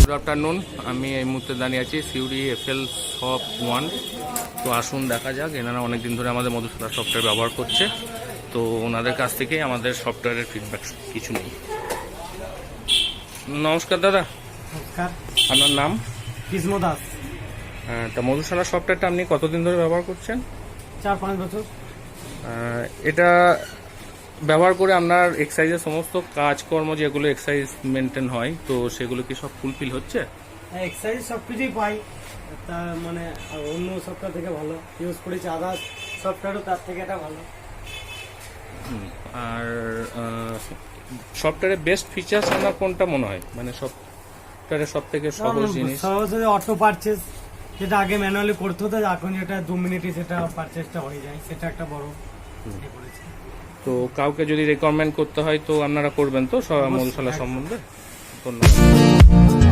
Good afternoon. আমি এই মুহূর্তে দাঁড়িয়ে আছি সিউড়ি এফএল শপ 1। তো আসুন দেখা যাক, এনারা অনেকদিন ধরে আমাদের মধুসূদন সফটওয়্যার ব্যবহার করছে, তো ওনাদের কাছ থেকেই আমাদের সফটওয়্যারের ফিডব্যাক কিছু নেই। নমস্কার দাদা, নমস্কার। আপনার নাম? কৃষ্ণ দাস। তা মধুসূদন সফটওয়্যারটা আপনি কতদিন ধরে ব্যবহার করছেন? 4-5 বছর। এটা ব্যবহার করে আপনার এক্সারসাইজের সমস্ত কাজকর্ম যেগুলো এক্সারসাইজ মেনটেন হয়, তো সেগুলো কি সব ফুলফিল হচ্ছে? এক্সারসাইজ সব কিছুই পাই, তার মানে অন্য সফটওয়্যার থেকে ভালো ইউজ করেছি। আদার্স সফটওয়্যারও তার থেকে এটা ভালো। আর সফটওয়্যারের বেস্ট ফিচার্স আপনার কোনটা মনে হয়? মানে সফটওয়্যারের সব থেকে সহজ জিনিস? সহজে অটো পারচেজ, যেটা আগে ম্যানুয়ালি করতে হতো, এখন যেটা 2 মিনিটে সেটা পারচেজটা হয়ে যায়, সেটা একটা বড় ইয়ে করেছে। তো কাউকে যদি রেকমেন্ড করতে হয় তো আপনারা করবেন তো মধুশালা সম্বন্ধে? ধন্যবাদ।